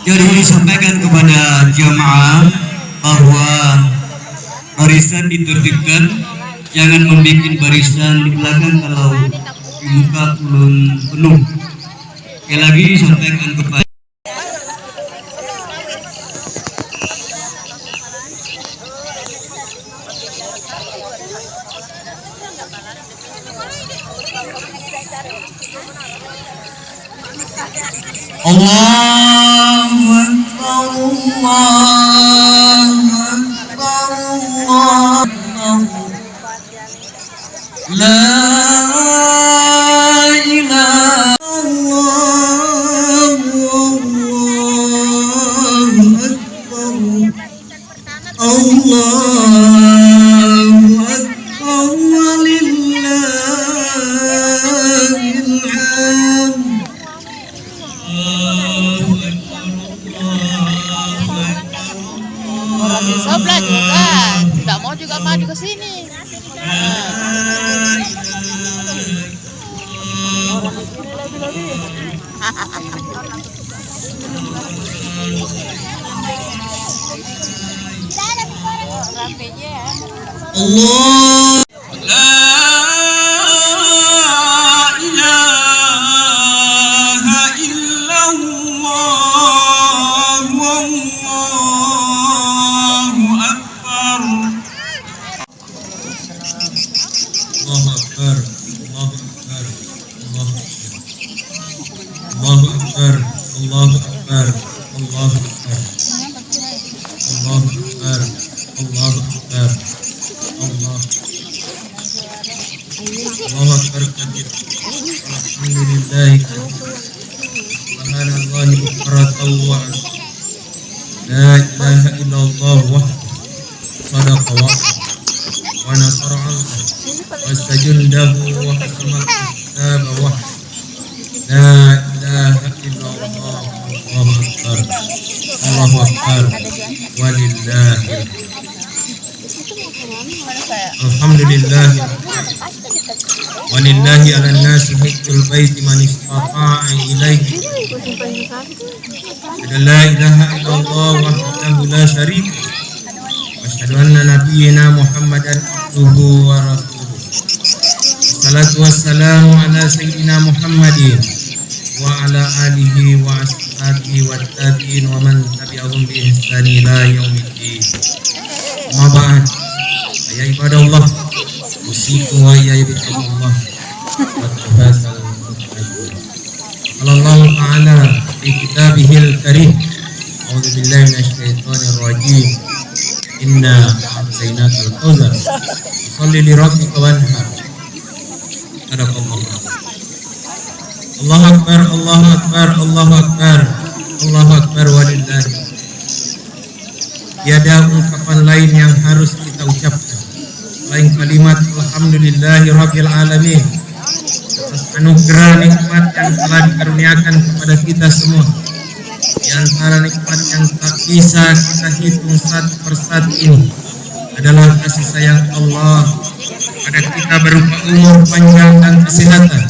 Jadi disampaikan kepada jamaah bahwa barisan ditertibkan, jangan membuat barisan di belakang kalau dibuka belum penuh. Sekali lagi disampaikan kepada Allahu Akbar, Allahu Akbar, Allahu La ilaha illallah, Allahu Akbar, Allahu Akbar, walillahil hamd. Orang di sebelah juga tidak mau juga maju ke sini. Allah La ilaha illallah sadaqa wa nasara wa sajundahu wa hasmal kitaba wa la ilaha illallah Allahu akbar walillahi alhamdulillah walillahi ala nasi hajjul baiti man istata'a ilaihi la ilaha illallah wahdahu la syarika wa asyhadu anna nabiyyana Muhammadan abduhu wa rasuluh. Wassalatu wassalamu ala sayyidina Muhammadin wa ala alihi wa ashabihi wa tabi'in wa man tabi'ahum bi ihsan ila yaumiddin. Amma ba'd. Ya ibadallah, usikum wa ya ibadallah. Allah Ta'ala fi kitabihil karim. A'udzu billahi minasyaitonir rajim. Inna a'tainakal kautsar. Shalli li rabbika wanhar. Sadaqallah. Allahu akbar, Allahu akbar, Allahu akbar. Allahu akbar walillah. Tiada ungkapan lain yang harus kita ucapkan selain kalimat alhamdulillahi rabbil alamin atas anugerah nikmat yang telah dikaruniakan kepada kita semua. Di antara nikmat yang tak bisa kita hitung satu persatu ini adalah kasih sayang Allah pada kita berupa umur panjang dan kesehatan,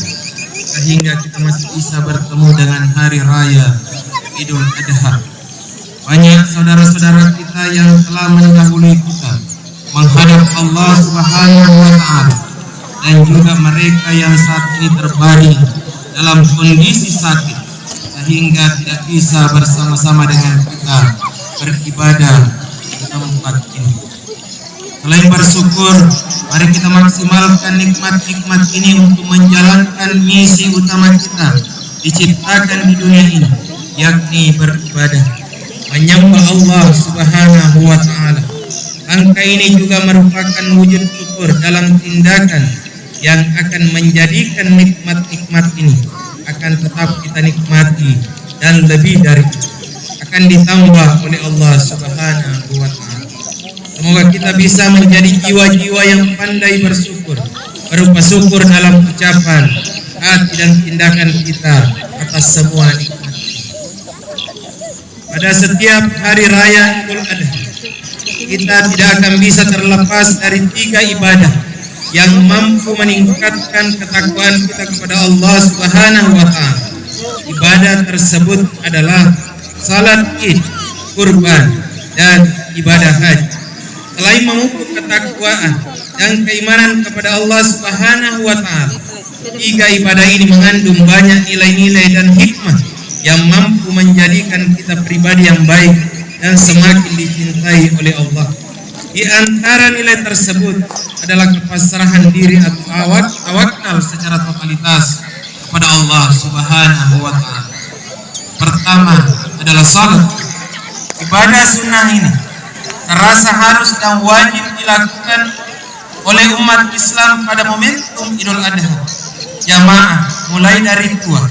sehingga kita masih bisa bertemu dengan hari raya Idul Adha. Banyak saudara-saudara kita yang telah mendahului kita menghadap Allah Subhanahu wa Ta'ala, dan juga mereka yang saat ini terbaring dalam kondisi sakit sehingga tidak bisa bersama-sama dengan kita beribadah di tempat ini. Selain bersyukur, mari kita maksimalkan nikmat-nikmat ini untuk menjalankan misi utama kita diciptakan di dunia ini, yakni beribadah, menyembah Allah Subhanahu wa Ta'ala. Angka ini juga merupakan wujud syukur dalam tindakan yang akan menjadikan nikmat-nikmat ini akan tetap kita nikmati, dan lebih dari itu akan ditambah oleh Allah Subhanahu wa Ta'ala. Semoga kita bisa menjadi jiwa-jiwa yang pandai bersyukur, berupa syukur dalam ucapan, hati, dan tindakan kita atas semua nikmat. Pada setiap hari raya Idul Adha, kita tidak akan bisa terlepas dari 3 ibadah yang mampu meningkatkan ketakwaan kita kepada Allah Subhanahu wa Ta'ala. Ibadah tersebut adalah salat Id, kurban, dan ibadah haji. Selain memupuk ketakwaan dan keimanan kepada Allah Subhanahu wa Ta'ala, 3 ibadah ini mengandung banyak nilai-nilai dan hikmah yang mampu menjadikan kita pribadi yang baik dan semakin dicintai oleh Allah. Di antara nilai tersebut adalah kepasrahan diri atau tawakal secara totalitas kepada Allah Subhanahu wa Ta'ala. Pertama adalah salat. Ibadah sunnah ini terasa harus dan wajib dilakukan oleh umat Islam pada momentum Idul Adha. Jamaah mulai dari tua,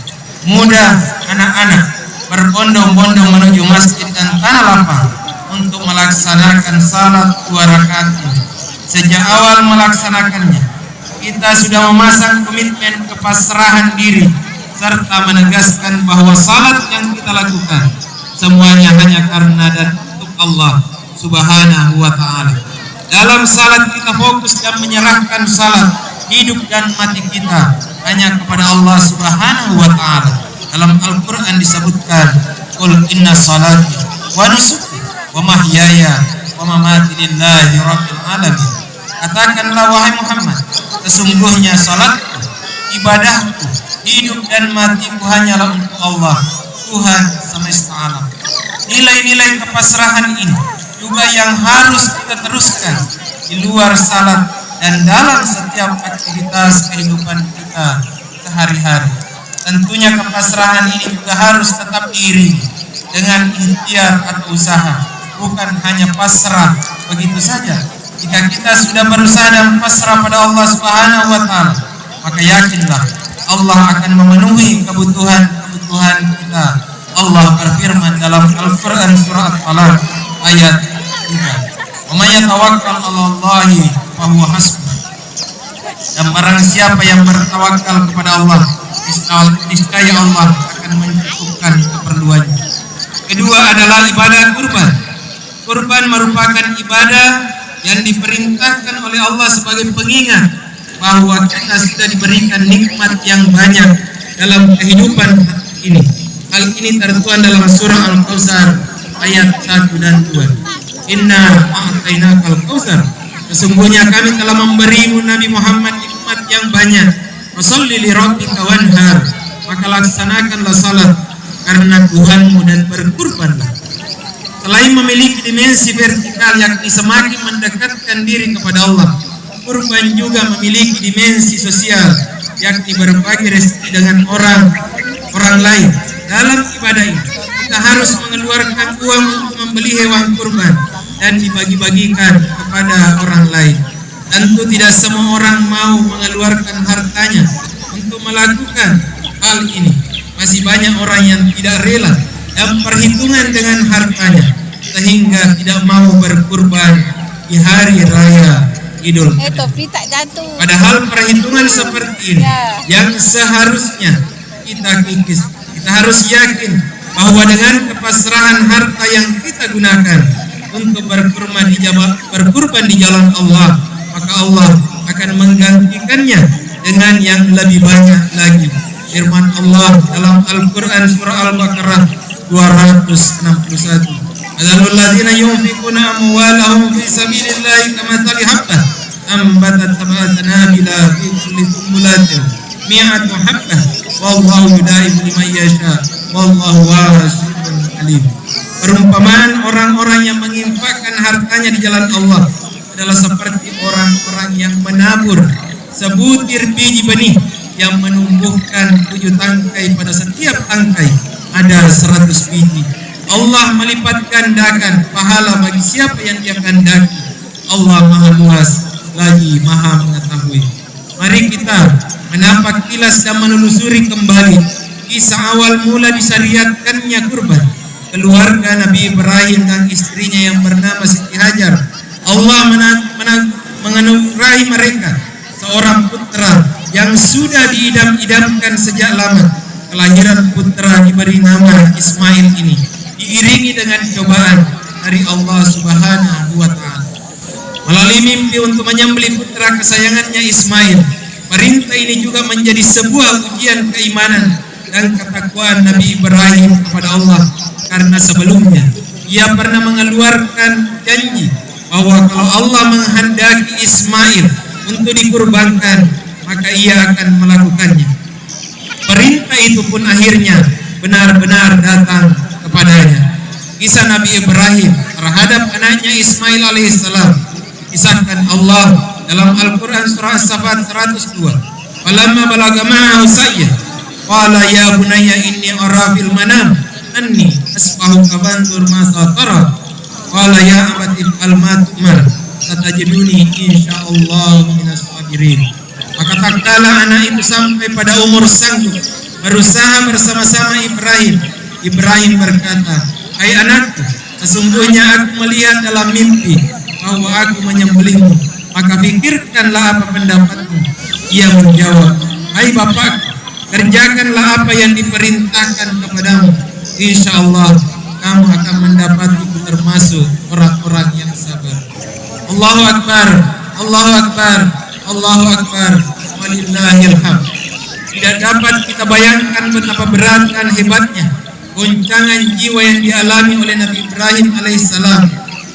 muda, anak-anak berbondong-bondong menuju masjid dan tanah lapang untuk melaksanakan salat 2 rakaat ini. Sejak awal melaksanakannya, kita sudah memasang komitmen kepasrahan diri serta menegaskan bahwa salat yang kita lakukan semuanya hanya karena dan untuk Allah Subhanahu wa Ta'ala. Dalam salat kita fokus dan menyerahkan salat, hidup dan mati kita hanya kepada Allah Subhanahu wa Ta'ala. Dalam Al-Quran disebutkan, Qul inna salati wa nusuki wa mahyaya wa mamati lillahi rabbil alamin. Katakanlah wahai Muhammad, sesungguhnya salatku, ibadahku, hidup dan matiku hanyalah untuk Allah, Tuhan semesta alam. Nilai-nilai kepasrahan ini juga yang harus kita teruskan di luar salat dan dalam setiap aktivitas kehidupan kita sehari-hari. Tentunya kepasrahan ini juga harus tetap diiringi dengan ikhtiar atau usaha, bukan hanya pasrah begitu saja. Jika kita sudah berusaha dan pasrah pada Allah Subhanahu wa Ta'ala, maka yakinlah Allah akan memenuhi kebutuhan kita. Allah berfirman dalam Al-Quran surah At-Talaq ayat 3, "Wa may yatawakkal 'alallahi fa huwa hasbuh." Dan barang siapa yang bertawakal kepada Allah, niscaya Allah akan mencukupkan keperluannya. Kedua adalah ibadah kurban. Kurban merupakan ibadah yang diperintahkan oleh Allah sebagai pengingat bahwa kita sudah diberikan nikmat yang banyak dalam kehidupan ini. Hal ini tertuang dalam surah Al-Kautsar ayat 1 dan 2. Inna a'tainakal kautsar. Sesungguhnya kami telah memberimu Nabi Muhammad nikmat yang banyak. Washolli li rabbika wanhar. Maka laksanakanlah salat karena Tuhanmu dan berkurbanlah. Selain memiliki dimensi vertikal yakni semakin mendekatkan diri kepada Allah, kurban juga memiliki dimensi sosial yakni berbagi rezeki dengan orang lain. Dalam ibadah ini kita harus mengeluarkan uang untuk membeli hewan kurban dan dibagi-bagikan kepada orang lain. Tentu tidak semua orang mau mengeluarkan hartanya untuk melakukan hal ini. Masih banyak orang yang tidak rela dan perhitungan dengan hartanya sehingga tidak mau berkurban di hari raya Idul Adha. Padahal perhitungan seperti ini yang seharusnya kita kikis. Kita harus yakin bahwa dengan kepasrahan harta yang kita gunakan untuk berkurban di jalan Allah, maka Allah akan menggantikannya dengan yang lebih banyak lagi. Firman Allah dalam Al-Quran surah Al-Baqarah 261. Adzalul ladzina yunfiquna amwalahum fi sabilillahi kamathali habbah ambatat sab'a sanabila fi kulli sumbulatin mi'atu habbah wallahu yudaifu liman yasha wallahu wasi'un alim. Perumpamaan orang-orang yang menginfakkan hartanya di jalan Allah adalah seperti orang-orang yang menabur sebutir biji benih yang menumbuhkan 7 tangkai, pada setiap tangkai ada 100 biji. Allah melipat gandakan pahala bagi siapa yang dia kehendaki. Allah Maha Luas lagi Maha Mengetahui. Mari kita menapak kilas dan menelusuri kembali kisah awal mula disyariatkannya kurban keluarga Nabi Ibrahim dan istrinya yang bernama Siti Hajar. Allah menganugerahi mereka seorang putra yang sudah diidam-idamkan sejak lama. Kelahiran putra diberi nama Ismail ini diiringi dengan cobaan dari Allah Subhanahu wa Ta'ala. Melalui mimpi untuk menyembelih putra kesayangannya Ismail, perintah ini juga menjadi sebuah ujian keimanan dan ketakwaan Nabi Ibrahim kepada Allah, karena sebelumnya ia pernah mengeluarkan janji bahwa kalau Allah menghendaki Ismail untuk dikurbankan, maka ia akan melakukannya. Perintah itu pun akhirnya benar-benar datang kepadanya. Kisah Nabi Ibrahim terhadap anaknya Ismail alaihissalam kisahkan Allah dalam Al-Quran surah As-Saffat 102. Falamma balagha ma'ahu sa'ya qala ya bunayya inni ara fil manam anni asbahu kabandur ma satara qala ya abati al-ma tu'mar satajiduni insyaallah minas sabirin. Maka tak kala anak itu sampai pada umur sanggup berusaha bersama-sama Ibrahim. Ibrahim berkata, hai anakku, sesungguhnya aku melihat dalam mimpi bahwa aku menyembelihmu, maka pikirkanlah apa pendapatmu. Ia menjawab, hai bapakku, kerjakanlah apa yang diperintahkan kepadamu. Insya Allah kamu akan mendapatiku termasuk orang-orang yang sabar. Allahu Akbar, Allahu Akbar, Allahu Akbar, walillahil hamd. Tidak dapat kita bayangkan betapa berat dan hebatnya goncangan jiwa yang dialami oleh Nabi Ibrahim alaihissalam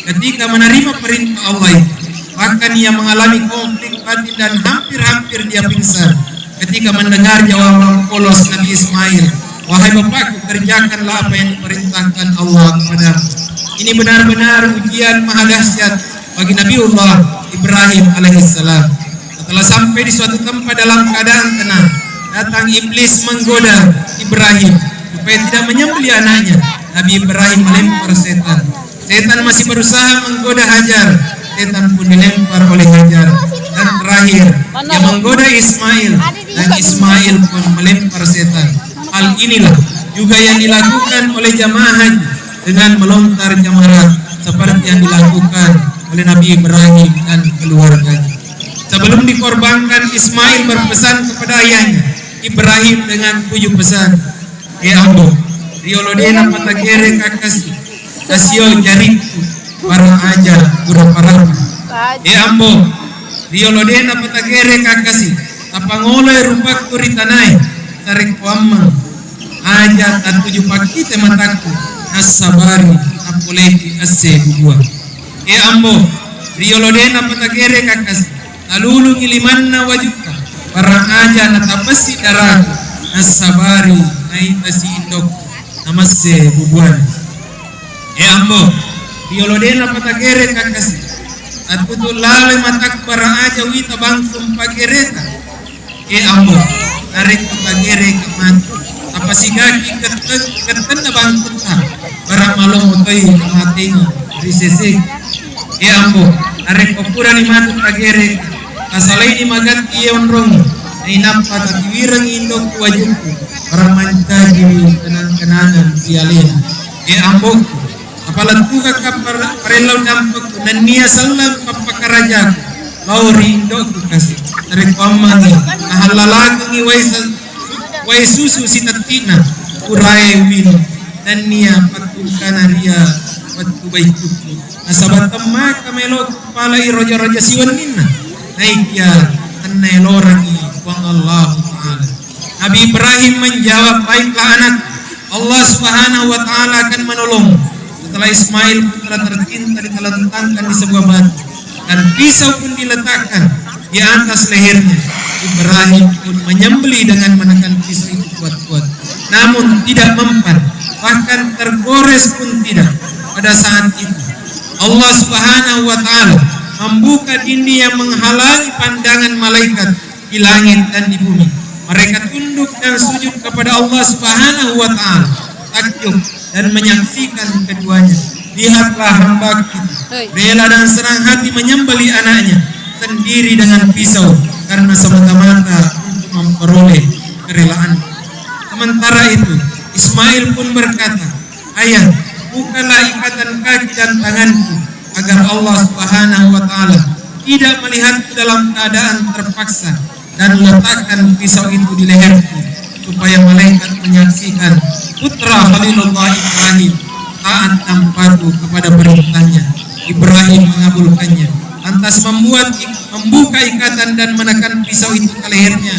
ketika menerima perintah Allah itu. Bahkan ia mengalami konflik batin dan hampir-hampir dia pingsan ketika mendengar jawaban polos Nabi Ismail, wahai bapakku, kerjakanlah apa yang diperintahkan Allah kepadamu. Ini benar-benar ujian maha dahsyat bagi Nabiullah Ibrahim alaihissalam. Setelah sampai di suatu tempat dalam keadaan tenang, datang iblis menggoda Ibrahim supaya tidak menyembelih anaknya. Nabi Ibrahim melempar setan. Setan masih berusaha menggoda Hajar. Setan pun dilempar oleh Hajar. Dan terakhir dia menggoda Ismail, dan Ismail pun melempar setan. Hal inilah juga yang dilakukan oleh jamaah haji dengan melontar jamarat seperti yang dilakukan oleh Nabi Ibrahim dan keluarganya. Sebelum dikorbankan, Ismail berpesan kepada ayahnya Ibrahim dengan 7 pesan. Ambo, riolodena patagere kakasi, kasio jariku, para aja udah parama. Ambo, riolodena patagere kakasi, tapangolo rupak kuritanai, tarik wamang, aja tatuju pakite mataku, nasabari, napoleti ase bubuan. Ambo, riolodena patagere kakasi, alulu ngilimanna wajuka, para aja natapasi daraku, nasabari naitasi indok namasse bubuan. Ambo, riolodena patagere kakasi, atutu lale matak para aja wita bangkum pagereta. Ambo, tarik patagere kemantu, apa sigaki keten na bangkum ta, para malong utoy amating risesek. Ambo, tarik kopura ni matu pagere, kasalay ni magat iyon rong, na inampat at iwirang indok wajumku, para mantaji kenang-kenangan sialin. Ambo, apalantuka ka parelaw dampak nan niya salam papakaraja lauri indok kasi tarik pamangi nahalalagang way susu sitatina uray win dan niya patungkana riya patubay tuku nasabat tamma kamelo kepala roja-roja siwan minna naikya tanay lorangi wang Allah Ta'ala. Nabi Ibrahim menjawab, baiklah anak, Allah Subhanahu wa Ta'ala akan menolong. Setelah Ismail putra tercinta ditelentangkan di sebuah batu dan pisau pun diletakkan di atas lehernya, Ibrahim pun menyembelih dengan menekan pisau itu kuat-kuat, namun tidak mempan, bahkan tergores pun tidak. Pada saat itu Allah Subhanahu wa Ta'ala membuka dinding yang menghalangi pandangan malaikat di langit dan di bumi. Mereka tunduk dan sujud kepada Allah Subhanahu wa Ta'ala, takjub dan menyaksikan keduanya. Lihatlah hamba kita, rela dan senang hati menyembelih anaknya sendiri dengan pisau karena semata-mata untuk memperoleh kerelaan. Sementara itu Ismail pun berkata, "Ayah, bukalah ikatan kaki dan tanganku agar Allah Subhanahu wa Ta'ala tidak melihatku dalam keadaan terpaksa, dan letakkan pisau itu di leherku supaya malaikat menyaksikan putra Khalilullah Ibrahim taat dan patuh kepada perintahnya. Ibrahim mengabulkannya, lantas membuka ikatan dan menekan pisau itu ke lehernya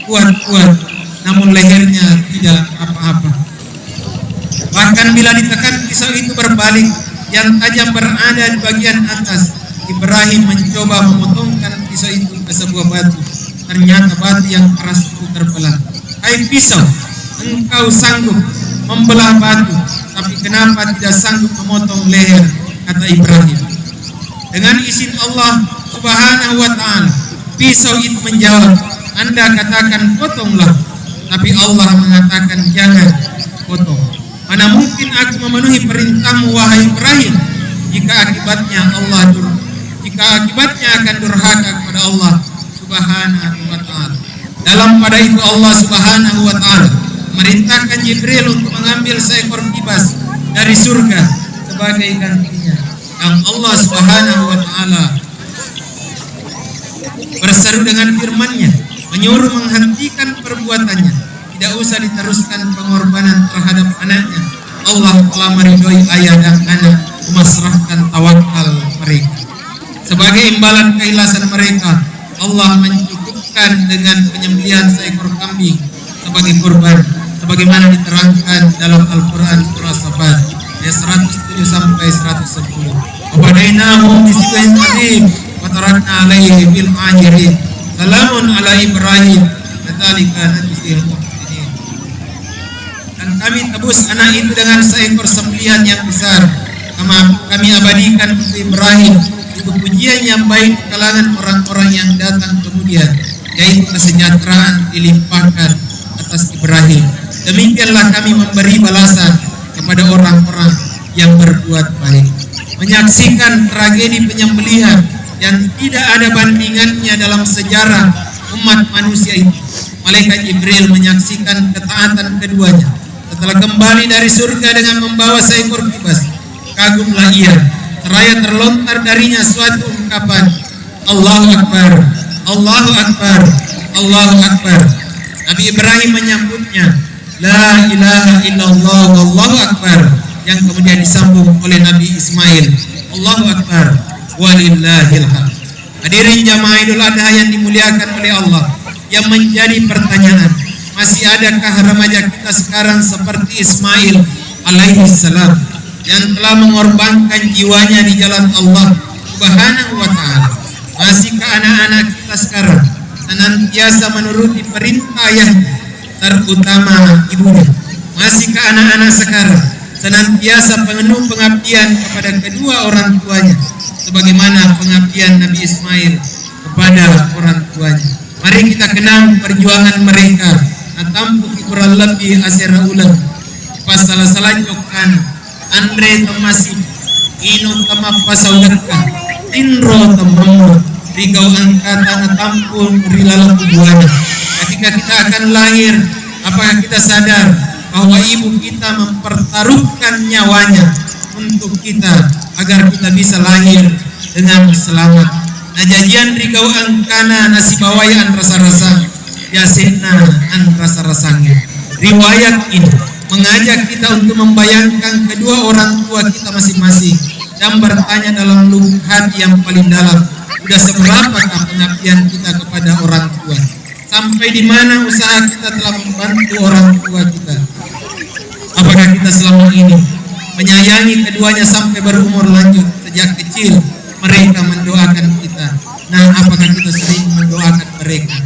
kuat-kuat, namun lehernya tidak apa-apa. Bahkan bila ditekan pisau itu berbalik, yang tajam berada di bagian atas. Ibrahim mencoba memotongkan pisau itu ke sebuah batu. Ternyata batu yang keras itu terbelah. Hai pisau, engkau sanggup membelah batu, tapi kenapa tidak sanggup memotong leher? Kata Ibrahim. Dengan izin Allah Subhanahu wa Ta'ala, pisau itu menjawab, Anda katakan potonglah, tapi Allah mengatakan jangan potong. Mana mungkin aku memenuhi perintahmu wahai Ibrahim jika akibatnya akan durhaka kepada Allah Subhanahu wa Ta'ala. Dalam pada itu Allah Subhanahu wa Ta'ala merintahkan Jibril untuk mengambil seekor kibas dari surga sebagai gantinya. Dan Allah Subhanahu wa Ta'ala berseru dengan firman-Nya, menyuruh menghentikan perbuatannya. Tidak usah diteruskan pengorbanan terhadap anaknya. Allah telah meridhoi ayah dan anak, memasrahkan tawakal mereka. Sebagai imbalan keikhlasan mereka, Allah mencukupkan dengan penyembelihan seekor kambing sebagai kurban, sebagaimana diterangkan dalam Al-Quran surah Safat ayat 107 sampai 110. Wabadainahum bisibin adim, watarakna alaihi bil akhirin. Salamun ala Ibrahim, kadzalika najzil muhsinin. Dan kami tebus anak itu dengan seekor sembelihan yang besar. Kami abadikan untuk Ibrahim itu pujian yang baik di kalangan orang-orang yang datang kemudian, yaitu kesejahteraan dilimpahkan atas Ibrahim. Demikianlah kami memberi balasan kepada orang-orang yang berbuat baik. Menyaksikan tragedi penyembelihan yang tidak ada bandingannya dalam sejarah umat manusia itu, malaikat Jibril menyaksikan ketaatan keduanya. Setelah kembali dari surga dengan membawa seekor kibas, kagumlah ia, seraya terlontar darinya suatu ungkapan, Allahu Akbar, Allahu Akbar, Allahu Akbar. Nabi Ibrahim menyambutnya, La ilaha illallah wallahu akbar, yang kemudian disambung oleh Nabi Ismail, Allahu Akbar walillahil hamd. Hadirin jamaah Idul Adha yang dimuliakan oleh Allah, yang menjadi pertanyaan, masih adakah remaja kita sekarang seperti Ismail alaihi salam yang telah mengorbankan jiwanya di jalan Allah Subhanahu wa Ta'ala? Masihkah anak-anak kita sekarang senantiasa menuruti perintah ayahnya, terutama ibunya? Masihkah anak-anak sekarang senantiasa penuh pengabdian kepada kedua orang tuanya, sebagaimana pengabdian Nabi Ismail kepada orang tuanya? Mari kita kenang perjuangan mereka. Natampu kurang lebih asera ulang pas salah cokan Andre Tomasi ino tama pasaudaka inro tamamu rigau angkata natampu rilalang buana. Ketika kita akan lahir, apakah kita sadar bahwa ibu kita mempertaruhkan nyawanya untuk kita agar kita bisa lahir dengan selamat? Najajian rigau angkana nasibawayan rasa-rasa biasena an rasa-rasanya. Riwayat ini mengajak kita untuk membayangkan kedua orang tua kita masing-masing dan bertanya dalam lubuk hati yang paling dalam, sudah seberapakah pengabdian kita kepada orang tua? Sampai di mana usaha kita telah membantu orang tua kita? Apakah kita selama ini menyayangi keduanya sampai berumur lanjut? Sejak kecil mereka mendoakan kita. Nah, apakah kita sering mendoakan mereka?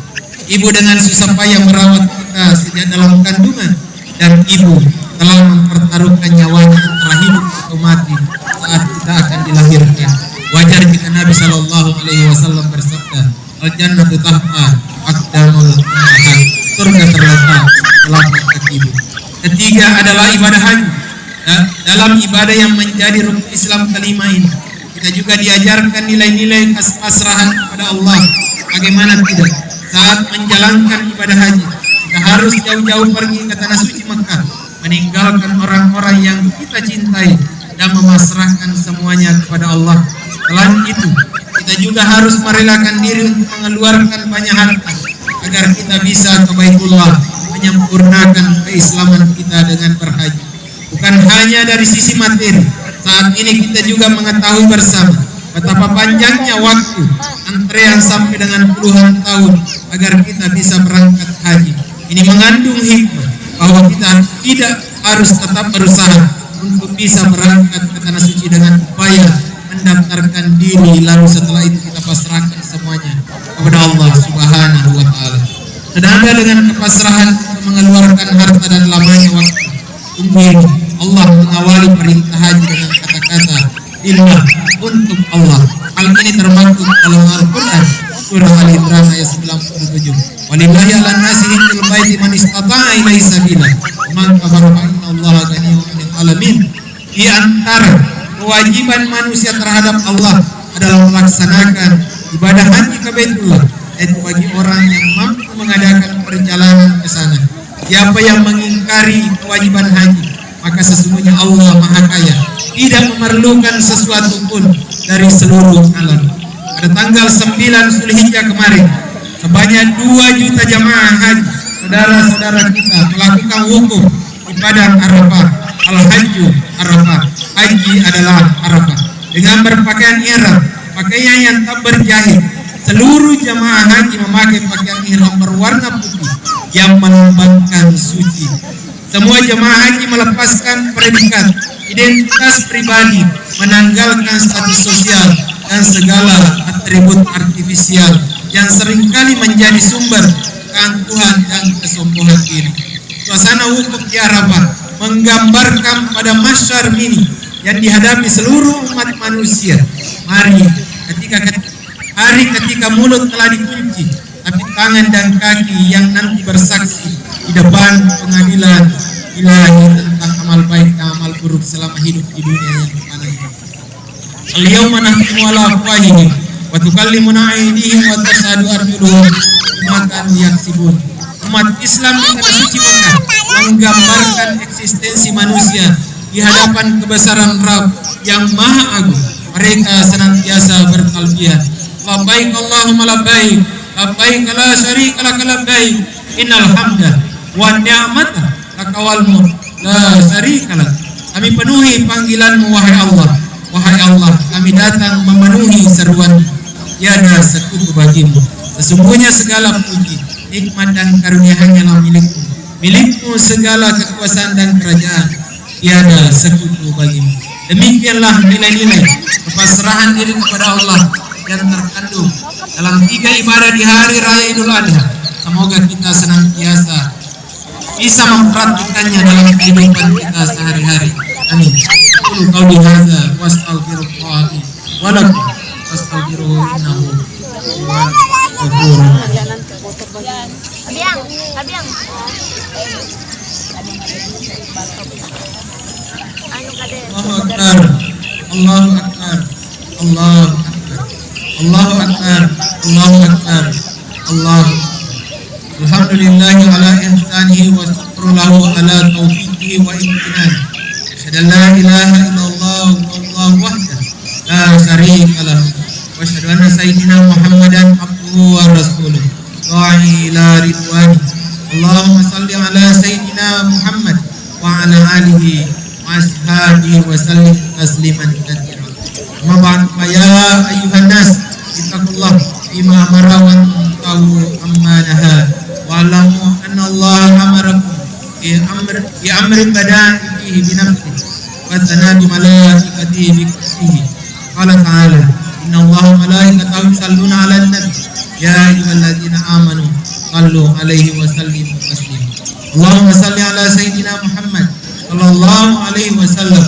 Ibu dengan susah payah merawat kita sejak dalam kandungan, dan ibu telah mempertaruhkan nyawanya antara hidup atau mati saat kita akan dilahirkan. Wajar jika Nabi Shallallahu Alaihi Wasallam bersabda, Al-Jannatu tahta aqdamul ummahat, surga terletak telapak kaki ibu. Ketiga adalah ibadah haji. Dalam ibadah yang menjadi rukun Islam kelima ini, kita juga diajarkan nilai-nilai pasrahan kepada Allah. Bagaimana tidak? Saat menjalankan ibadah haji, kita harus jauh-jauh pergi ke tanah suci Mekah, meninggalkan orang-orang yang kita cintai dan memasrahkan semuanya kepada Allah. Selain itu, kita juga harus merelakan diri untuk mengeluarkan banyak harta agar kita bisa ke Baitullah, menyempurnakan keislaman kita dengan berhaji. Bukan hanya dari sisi materi, saat ini kita juga mengetahui bersama betapa panjangnya waktu antrean sampai dengan puluhan tahun agar kita bisa berangkat haji. Ini mengandung hikmah bahwa kita tidak harus tetap berusaha untuk bisa berangkat ke tanah suci dengan upaya mendaftarkan diri, lalu setelah itu kita pasrahkan semuanya kepada Allah Subhanahu wa Ta'ala. Sedangkan dengan kepasrahan untuk mengeluarkan harta dan lamanya waktu, kemudian Allah mengawali perintah haji dengan kata-kata lillah, untuk Allah. Hal ini termaktub dalam Al-Quran surah Al-Imran ayat 97. Walillahi 'alan nasi hijjul baiti man istata'a ilaihi sabila man kafara fa innallaha ghaniyyun 'anil 'alamin. Di antara kewajiban manusia terhadap Allah adalah melaksanakan ibadah haji ke Baitullah, yaitu bagi orang yang mampu mengadakan perjalanan ke sana. Siapa yang mengingkari kewajiban haji, maka sesungguhnya Allah Maha Kaya, tidak memerlukan sesuatu pun dari seluruh alam. Pada tanggal 9 Zulhijjah kemarin, sebanyak 2 juta jamaah haji saudara-saudara kita melakukan wukuf di padang Arafah. Al-Hajju Arafah, haji adalah Arafah, dengan berpakaian ihram, pakaian yang tak berjahit. Seluruh jamaah haji memakai pakaian ihram berwarna putih yang melambangkan suci. Semua jemaah haji melepaskan predikat identitas pribadi, menanggalkan status sosial dan segala atribut artifisial yang seringkali menjadi sumber keangkuhan dan kesombongan diri. Suasana wukuf di Arafah menggambarkan pada masyar mini yang dihadapi seluruh umat manusia. Mari ketika mulut telah dikunci, tapi tangan dan kaki yang nanti bersaksi di depan pengadilan ilahi tentang amal baik dan amal buruk selama hidup di dunia yang mana ini. Al-yawma nahtimu ala afwahihim wa tukallimuna aydihim wa tashhadu arjuluhum bima kanu yaksibun. Umat Islam di tanah suci Mekah menggambarkan eksistensi manusia di hadapan kebesaran Rabb yang Maha Agung. Mereka senantiasa bertalbiyah, labbaik Allahumma labbaik, labbaik la syarika lak labbaik, innal hamda wa ni'mata laka wal mulk la syarika lak. Kami penuhi panggilanmu wahai Allah. Wahai Allah, kami datang memenuhi seruan, tiada sekutu bagimu. Sesungguhnya segala puji, nikmat dan karunia hanyalah milikmu. Milikmu segala kekuasaan dan kerajaan, tiada sekutu bagimu. Demikianlah nilai-nilai kepasrahan diri kepada Allah yang terkandung dalam 3 ibadah di hari raya Idul Adha. Semoga kita senantiasa bisa mempraktikannya dalam kehidupan kita sehari-hari. Amin. Qul qauli hadza wastaghfirullah wa lakum wastaghfiruhu innahu huwal ghafurur rahim. Allahu Akbar, Allahu Akbar, Allahu Akbar, Allahu Akbar, Allahu Akbar, Allahu. Alhamdulillahi ala ihsanihi wa syukru lahu ala taufiqihi wa imtinani. Asyhadu an la ilaha illallah wallahu wahdahu la syarika lahu wa asyhadu anna sayyidina Muhammadan abduhu wa rasuluh da'i ila ridwani. Allahumma salli ala sayyidina Muhammad wa ala alihi wa ashabihi wa sallim tasliman katsiran. Amma ba'd, ya ayyuhan nas ittaqullah bima amara wa tahu amma naha wa alamu anna Allah amarakum bi amrin badanihi bi nafsihi wa tanadi malaikatihi bi qudsihi. Qala ta'ala inna Allah malaikatahu yusalluna 'alan nabi ya ayyuhalladzina amanu sallu 'alaihi wa sallimu taslima. Allahumma salli ala sayyidina Muhammad sallallahu alaihi wasallam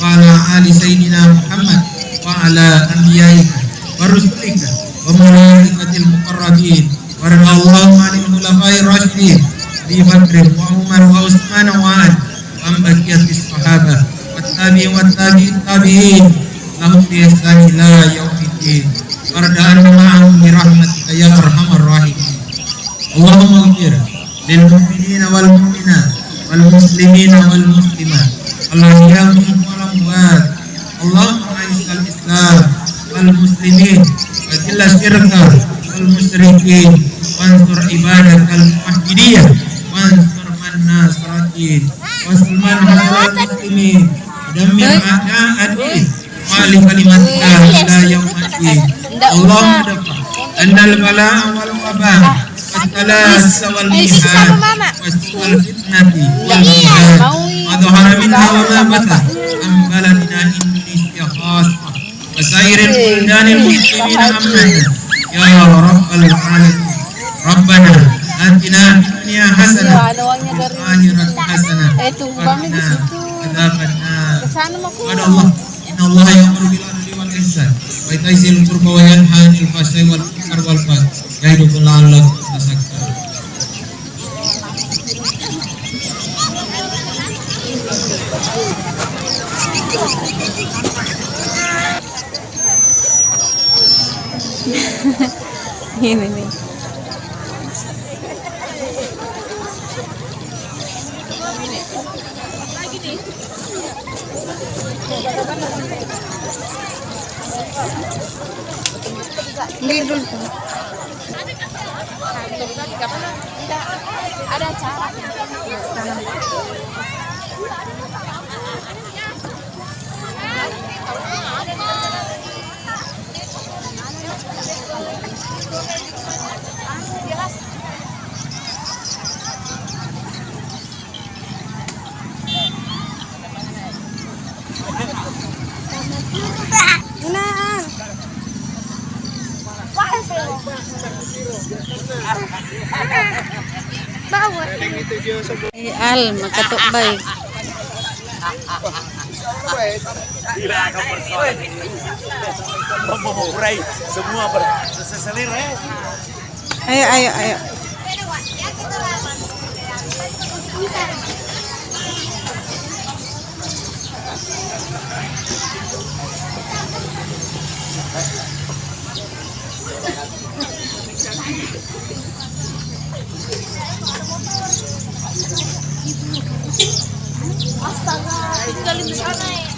wa ala ali sayyidina Muhammad wa ala anbiyaika wa rusulika wa malaikatil muqarrabin wa radallahu anil khulafa'ir rasyidin Abi Bakr wa Umar wa Utsman wa Ali wa baqiyatis sahabah wa tabi'in wa tabi'in lahum bi ihsan ila yaumiddin warda'an ma'ahum bi rahmatika ya arhamar rahimin. Allahumma ighfir lil mu'minina wal mu'minat wal muslimina wal muslimat al ahya'i minhum wal amwat. Allahumma izzil Islam wal muslimin wa adhil syirka wal musyrikin wansur ibadakal muwahhidin wansur man nasratin wansur man halal muslimin dammir a'da'ad-din wa li kalimatika ila yaumiddin. Allahumma dafa annal bala'a wal wabah والثلاث والميحاد وسوء الفتنة والميحاد وظهر منها وما بطن عن بلدنا إندونيسيا خاصة وسائر البلدان المسلمين عامة يا رب العالمين. ربنا آتنا في الدنيا حسنة وفي الآخرة حسنة وقنا عذاب النار. قال الله إن الله يأمر بالعدل والإحسان وإيتاء ذي القربى وينهى عن الفحشاء والمنكر والبغي يعظكم لعلكم تذكرون. Ini nih. Lidul tuh. Ada acara. Al makatok baik. Gila kamu bersoal. Memurai semua berselera. Ayo. Astaga, tinggalin di sana ya.